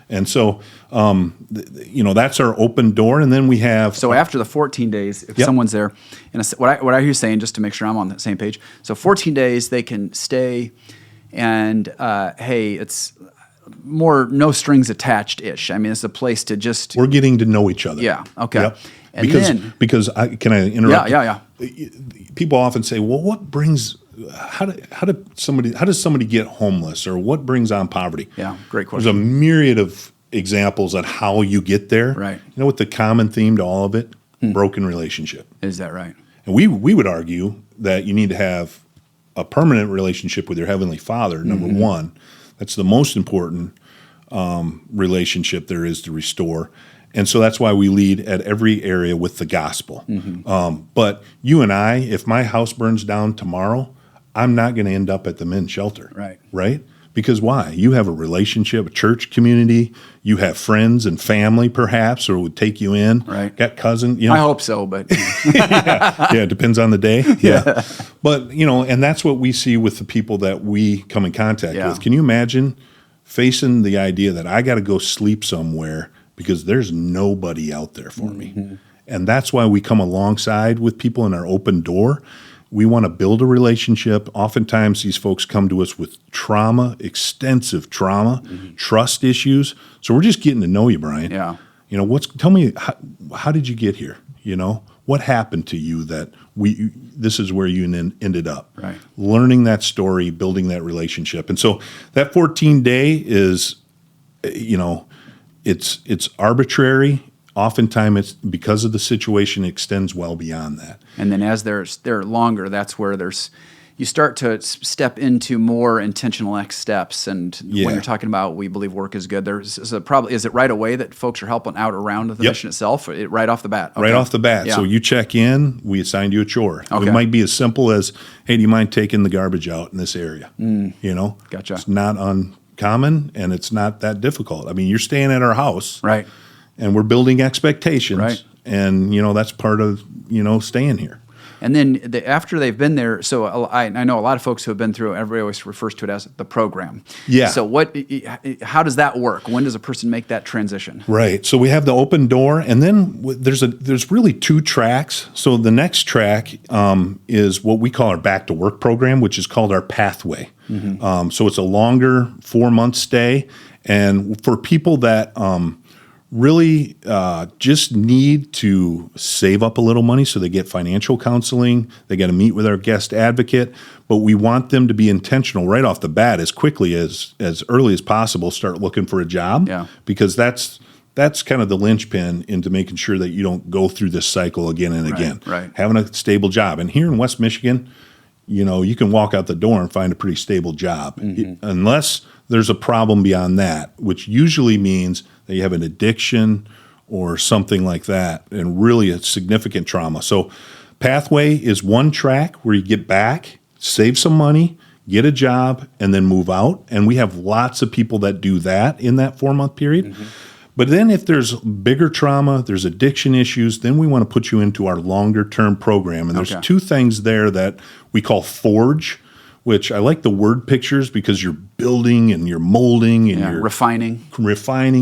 And so, that's our open door. And then we have... So after the 14 days, if someone's there, and what I hear you saying, just to make sure I'm on the same page, so 14 days they can stay, and it's more no strings attached-ish. I mean, it's a place to just... We're getting to know each other. Yeah, okay. Yep. And because can I interrupt? Yeah. People often say, well, what brings... How does somebody get homeless, or what brings on poverty? Yeah, great question. There's a myriad of examples on how you get there. Right. You know what the common theme to all of it? Broken relationship. Is that right? And we would argue that you need to have a permanent relationship with your Heavenly Father, number one. That's the most important relationship there is to restore. And so that's why we lead at every area with the gospel. But you and I, if my house burns down tomorrow, I'm not going to end up at the men's shelter. Right? Because why? You have a relationship, a church community. You have friends and family, perhaps, or would take you in. Right. Got cousin. I hope so, but yeah, it depends on the day. Yeah. But and that's what we see with the people that we come in contact with. Can you imagine facing the idea that I got to go sleep somewhere because there's nobody out there for me? And that's why we come alongside with people in our open door. We want to build a relationship. Oftentimes, these folks come to us with trauma, extensive trauma, trust issues. So we're just getting to know you, Brian. Yeah. Tell me, how did you get here? What happened to you that this is where you ended up? Right. Learning that story, building that relationship. And so that 14-day is, it's arbitrary. Oftentimes, it's because of the situation, it extends well beyond that. And then as they're longer, that's where there's, you start to step into more intentional next steps. And when you're talking about we believe work is good, is it right away that folks are helping out around the mission itself, right off the bat? Okay. Right off the bat. Yeah. So you check in, we assign you a chore. Okay. It might be as simple as, hey, do you mind taking the garbage out in this area? Gotcha. It's not uncommon, and it's not that difficult. I mean, you're staying at our house. Right. And we're building expectations. Right. And, that's part of, staying here. And then after they've been there, so I know a lot of folks who have been through, everybody always refers to it as the program. Yeah. So how does that work? When does a person make that transition? Right. So we have the open door, and then there's really 2 tracks. So the next track is what we call our back to work program, which is called our pathway. Mm-hmm. So it's a longer 4-month stay. And for people that really just need to save up a little money, so they get financial counseling, they got to meet with our guest advocate, but we want them to be intentional right off the bat, as quickly as early as possible, start looking for a job, because that's kind of the linchpin into making sure that you don't go through this cycle again and again. Right. Having a stable job. And here in West Michigan, you can walk out the door and find a pretty stable job, unless there's a problem beyond that, which usually means that you have an addiction or something like that, and really a significant trauma. So pathway is one track where you get back, save some money, get a job, and then move out. And we have lots of people that do that in that 4-month period. Mm-hmm. But then if there's bigger trauma, there's addiction issues, then we want to put you into our longer-term program. And there's 2 things there that we call Forge, which I like the word pictures because you're building and you're molding and you're refining.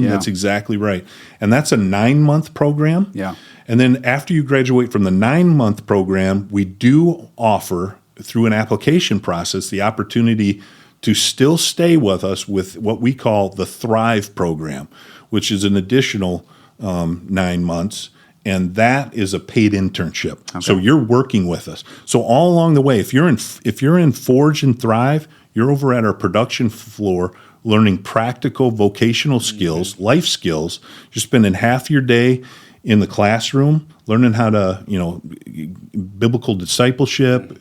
Yeah. That's exactly right. And that's a 9-month program. Yeah. And then after you graduate from the 9-month program, we do offer, through an application process, the opportunity to still stay with us with what we call the Thrive program, which is an additional 9 months. And that is a paid internship. Okay. So you're working with us. So all along the way, if you're in Forge and Thrive, you're over at our production floor learning practical vocational skills, life skills. You're spending half your day in the classroom learning how to, biblical discipleship,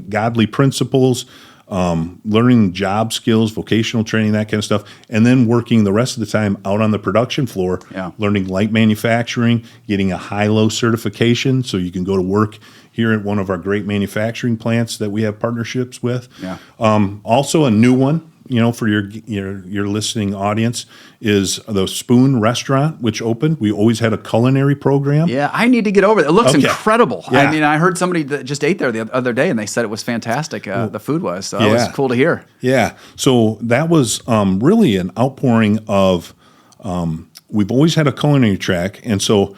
godly principles, learning job skills, vocational training, that kind of stuff, and then working the rest of the time out on the production floor, learning light manufacturing, getting a high-low certification so you can go to work here at one of our great manufacturing plants that we have partnerships with. Yeah. Also a new one, for your listening audience, is the Spoon Restaurant, which opened. We always had a culinary program. Yeah, I need to get over there. It looks incredible. Yeah. I mean, I heard somebody that just ate there the other day, and they said it was fantastic. The food was, so that was cool to hear. Yeah, so that was really an outpouring of. We've always had a culinary track, and so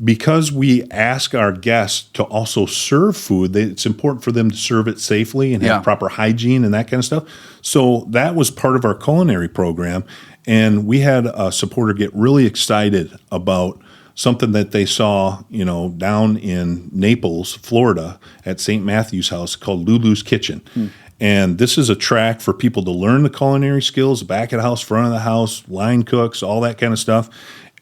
because we ask our guests to also serve food, it's important for them to serve it safely and have proper hygiene and that kind of stuff. So that was part of our culinary program. And we had a supporter get really excited about something that they saw, down in Naples, Florida, at St. Matthew's House called Lulu's Kitchen. And this is a track for people to learn the culinary skills, back of the house, front of the house, line cooks, all that kind of stuff,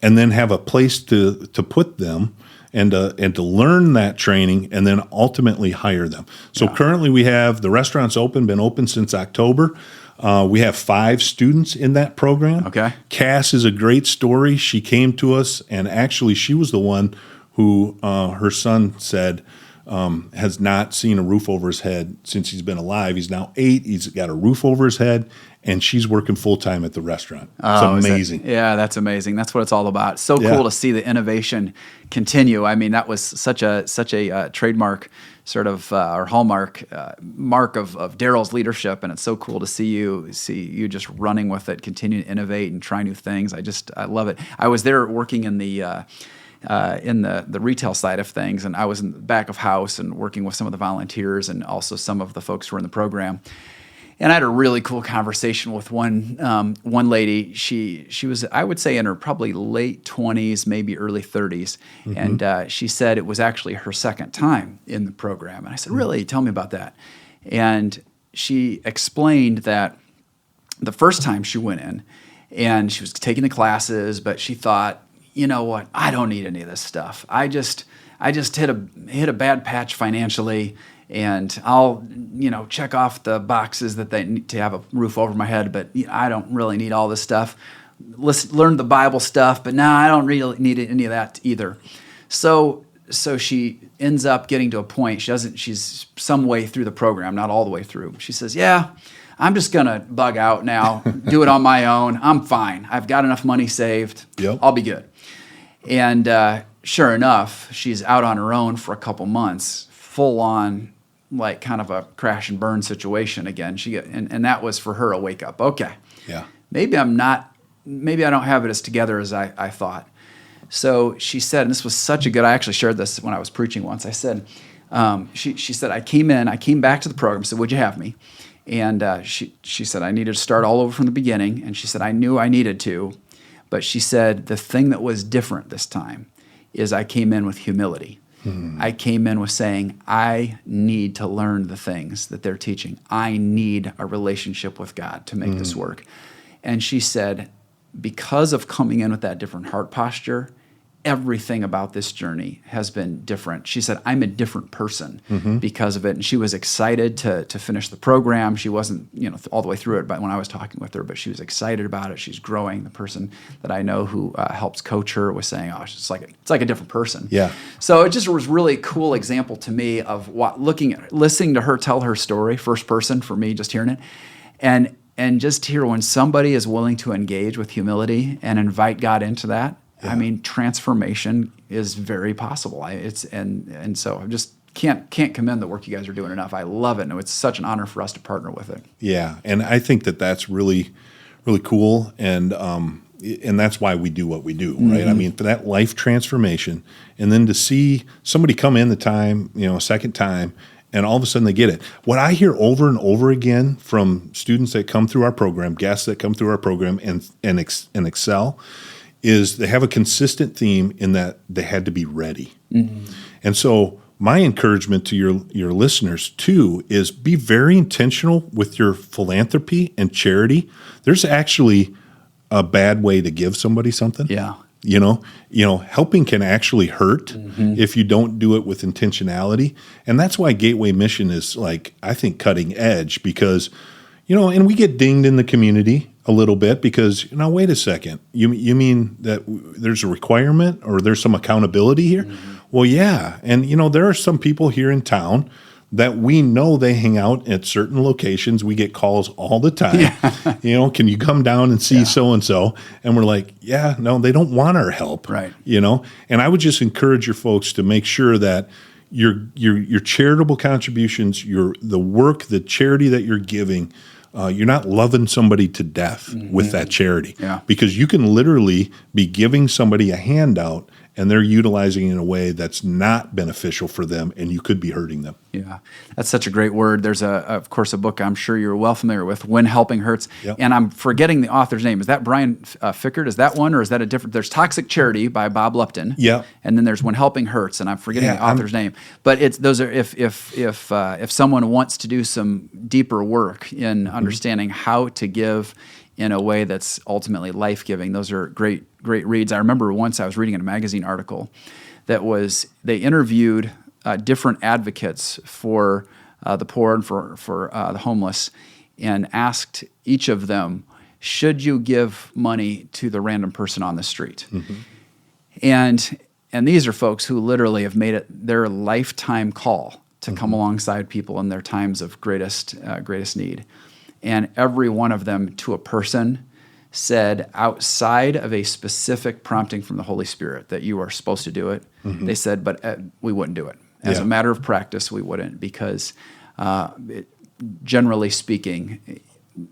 and then have a place to put them and to learn that training and then ultimately hire them. So currently we have the restaurant's been open since October. We have 5 students in that program. Okay. Cass is a great story. She came to us, and actually she was the one who her son said has not seen a roof over his head since he's been alive. He's now 8. He's got a roof over his head, and she's working full-time at the restaurant. It's amazing. That's amazing. That's what it's all about. So cool to see the innovation continue. I mean, that was such a trademark sort of or hallmark mark of Daryl's leadership, and it's so cool to see you just running with it, continue to innovate and try new things. I love it. I was there working in the retail side of things, and I was in the back of house and working with some of the volunteers and also some of the folks who were in the program. And I had a really cool conversation with one lady. She was, I would say, in her probably late 20s, maybe early 30s. Mm-hmm. And she said it was actually her second time in the program. And I said, really? Tell me about that. And she explained that the first time she went in, and she was taking the classes, but she thought, you know what? I don't need any of this stuff. I just hit a bad patch financially, and I'll, check off the boxes that they need to have a roof over my head, but I don't really need all this stuff. Learn the Bible stuff, but now I don't really need any of that either. So she ends up getting to a point. She's some way through the program, not all the way through. She says, yeah, I'm just going to bug out now, do it on my own. I'm fine. I've got enough money saved. Yep. I'll be good. And sure enough, she's out on her own for a couple months, full on, like kind of a crash and burn situation again. And that was for her a wake up. Okay. Yeah. Maybe I don't have it as together as I thought. So she said, and this was such a good, I actually shared this when I was preaching once. I said, she said, I came back to the program, said, would you have me? And she said, I needed to start all over from the beginning. And she said, I knew I needed to. But she said, the thing that was different this time is I came in with humility. I came in with saying, I need to learn the things that they're teaching. I need a relationship with God to make this work. And she said, because of coming in with that different heart posture, everything about this journey has been different. She said, I'm a different person because of it. And she was excited to finish the program. She wasn't, all the way through it, but when I was talking with her, but she was excited about it. She's growing. The person that I know who helps coach her was saying, oh, it's like a different person. Yeah. So it just was really a cool example to me of listening to her tell her story, first person for me, just hearing it. And just hear when somebody is willing to engage with humility and invite God into that, I mean, transformation is very possible. And so I just can't commend the work you guys are doing enough. I love it, and it's such an honor for us to partner with it. Yeah, and I think that's really, really cool, and that's why we do what we do, right? I mean, for that life transformation, and then to see somebody come in the time, a second time, and all of a sudden they get it. What I hear over and over again from students that come through our program, guests that come through our program and excel, is they have a consistent theme in that they had to be ready. And so my encouragement to your listeners too is be very intentional with your philanthropy and charity. There's actually a bad way to give somebody something. Yeah. Helping can actually hurt if you don't do it with intentionality. And that's why Gateway Mission is I think cutting edge because, and we get dinged in the community a little bit because, wait a second, you mean that there's a requirement or there's some accountability here? Well, yeah. And, there are some people here in town that we know they hang out at certain locations. We get calls all the time. Yeah. Can you come down and see so-and-so? And we're like, yeah, no, they don't want our help. Right. And I would just encourage your folks to make sure that your charitable contributions, the work, the charity that you're giving, you're not loving somebody to death with that charity. Yeah. Because you can literally be giving somebody a handout and they're utilizing it in a way that's not beneficial for them, and you could be hurting them. Yeah, that's such a great word. There's, of course, a book I'm sure you're well familiar with, When Helping Hurts, and I'm forgetting the author's name. Is that Brian Fickert? Is that one, or is that a different? There's Toxic Charity by Bob Lupton. Yeah. And then there's When Helping Hurts, and I'm forgetting the author's name. But those are if someone wants to do some deeper work in understanding how to give in a way that's ultimately life-giving. Those are great reads. I remember once I was reading a magazine article they interviewed different advocates for the poor and for the homeless and asked each of them, should you give money to the random person on the street? And these are folks who literally have made it their lifetime call to come alongside people in their times of greatest need. And every one of them, to a person, said outside of a specific prompting from the Holy Spirit that you are supposed to do it, they said, but we wouldn't do it. As a matter of practice, we wouldn't because generally speaking,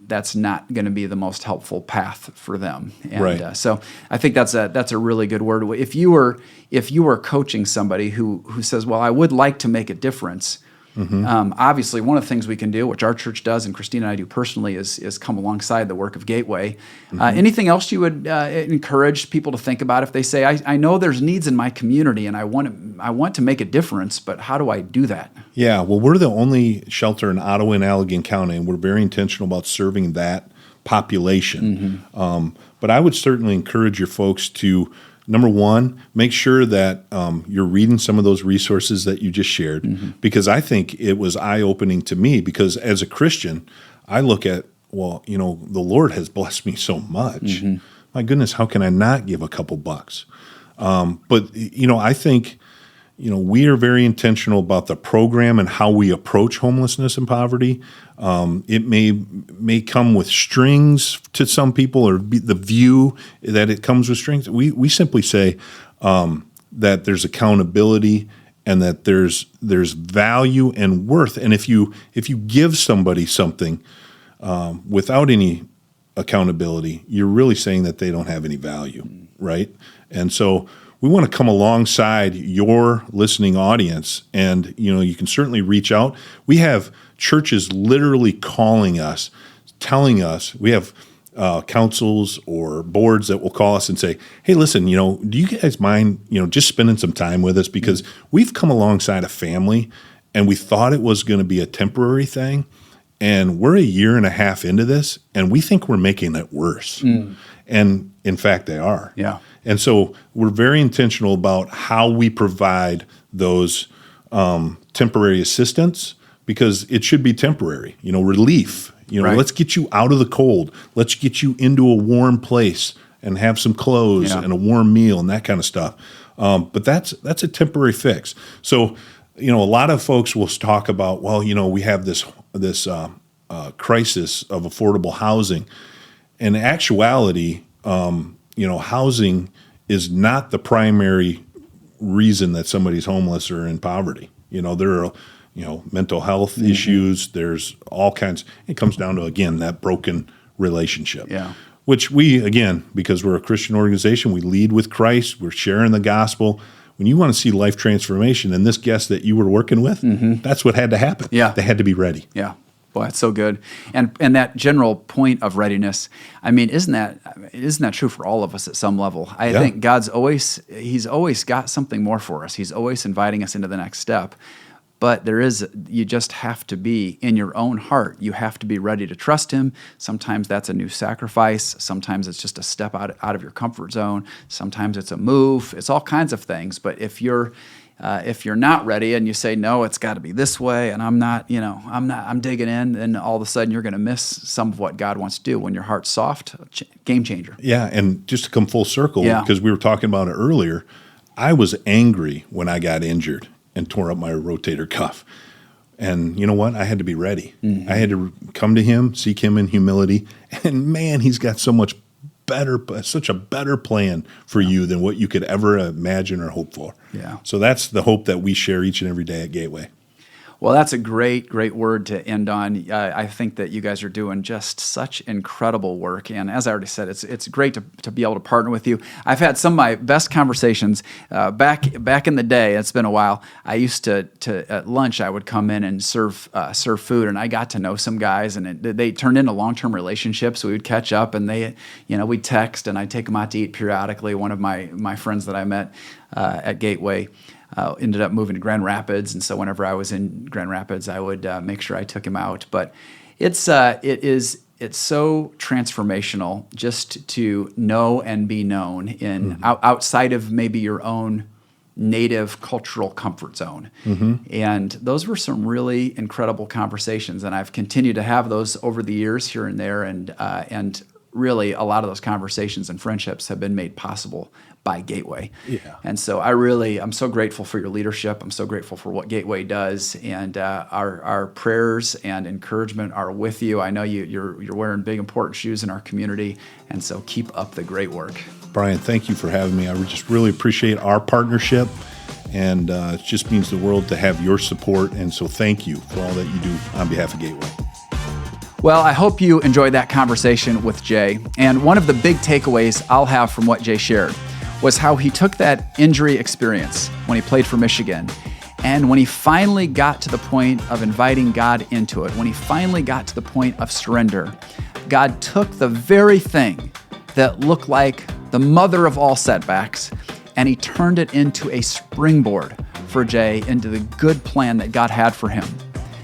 that's not going to be the most helpful path for them. And so I think that's a really good word. If you were coaching somebody who says, well, I would like to make a difference, obviously, one of the things we can do, which our church does and Christina and I do personally, is come alongside the work of Gateway. Anything else you would encourage people to think about if they say, I know there's needs in my community and I want to make a difference, but how do I do that? Yeah, well, we're the only shelter in Ottawa and Allegan County, and we're very intentional about serving that population. But I would certainly encourage your folks to number one, make sure that you're reading some of those resources that you just shared, because I think it was eye-opening to me, because as a Christian, I look at, well, the Lord has blessed me so much. My goodness, how can I not give a couple bucks? But I think, we are very intentional about the program and how we approach homelessness and poverty. It may come with strings to some people, or be the view that it comes with strings. We simply say that there's accountability and that there's value and worth. And if you give somebody something without any accountability, you're really saying that they don't have any value, right? And so we want to come alongside your listening audience, and you can certainly reach out. We have churches literally calling us, telling us. We have councils or boards that will call us and say, "Hey, listen, do you guys mind, just spending some time with us, because we've come alongside a family, and we thought it was going to be a temporary thing, and we're a year and a half into this, and we think we're making it worse." And in fact, they are. Yeah. And so we're very intentional about how we provide those temporary assistance, because it should be temporary, relief. Right. Let's get you out of the cold. Let's get you into a warm place and have some clothes and a warm meal and that kind of stuff. But that's a temporary fix. So, a lot of folks will talk about, well, we have this crisis of affordable housing. In actuality, housing is not the primary reason that somebody's homeless or in poverty. There are, mental health issues. There's all kinds. It comes down to, again, that broken relationship. Yeah. Which we, again, because we're a Christian organization, we lead with Christ. We're sharing the gospel. When you want to see life transformation, and this guest that you were working with, that's what had to happen. Yeah. They had to be ready. Yeah. Boy, that's so good. And that general point of readiness, I mean, isn't that true for all of us at some level? I think He's always got something more for us. He's always inviting us into the next step. But you just have to be in your own heart. You have to be ready to trust Him. Sometimes that's a new sacrifice. Sometimes it's just a step out of your comfort zone. Sometimes it's a move. It's all kinds of things. But if you're not ready and you say, no, it's got to be this way, and I'm digging in, then all of a sudden you're going to miss some of what God wants to do. When your heart's soft, game changer. Yeah, and just to come full circle, Yeah. because we were talking about it earlier, I was angry when I got injured and tore up my rotator cuff. And you know what? I had to be ready. I had to come to Him, seek Him in humility, and man, He's got such a better plan for you than what you could ever imagine or hope for. Yeah. So that's the hope that we share each and every day at Gateway. Well, that's a great word to end on. I think that you guys are doing just such incredible work. And as I already said, it's great to be able to partner with you. I've had some of my best conversations back in the day. It's been a while. I used to at lunch, I would come in and serve food, and I got to know some guys, and they turned into long-term relationships. We would catch up, and we'd text, and I'd take them out to eat periodically. One of my friends that I met at Gateway ended up moving to Grand Rapids, and so whenever I was in Grand Rapids, I would make sure I took him out. But it's so transformational just to know and be known in outside of maybe your own native cultural comfort zone. And those were some really incredible conversations, and I've continued to have those over the years here and there, and really a lot of those conversations and friendships have been made possible by Gateway. Yeah. And so I'm so grateful for your leadership. I'm so grateful for what Gateway does, and our prayers and encouragement are with you. I know you're wearing big, important shoes in our community, and so keep up the great work. Brian, thank you for having me. I just really appreciate our partnership, and it just means the world to have your support, and so thank you for all that you do on behalf of Gateway. Well, I hope you enjoyed that conversation with Jay. And one of the big takeaways I'll have from what Jay shared was how he took that injury experience when he played for Michigan, and when he finally got to the point of inviting God into it, when he finally got to the point of surrender, God took the very thing that looked like the mother of all setbacks, and He turned it into a springboard for Jay into the good plan that God had for him.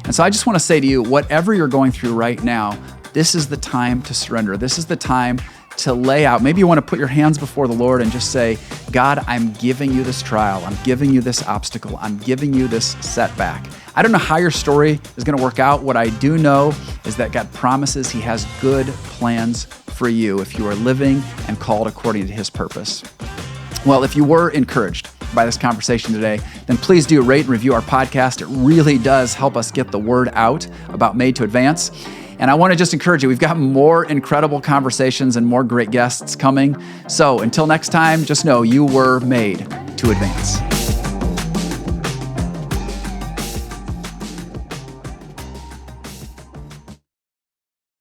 And so I just want to say to you, whatever you're going through right now, this is the time to surrender. This is the time to lay out. Maybe you want to put your hands before the Lord and just say, God, I'm giving you this trial. I'm giving you this obstacle. I'm giving you this setback. I don't know how your story is going to work out. What I do know is that God promises He has good plans for you if you are living and called according to His purpose. Well, if you were encouraged by this conversation today, then please do rate and review our podcast. It really does help us get the word out about Made to Advance. And I want to just encourage you, we've got more incredible conversations and more great guests coming. So until next time, just know you were made to advance.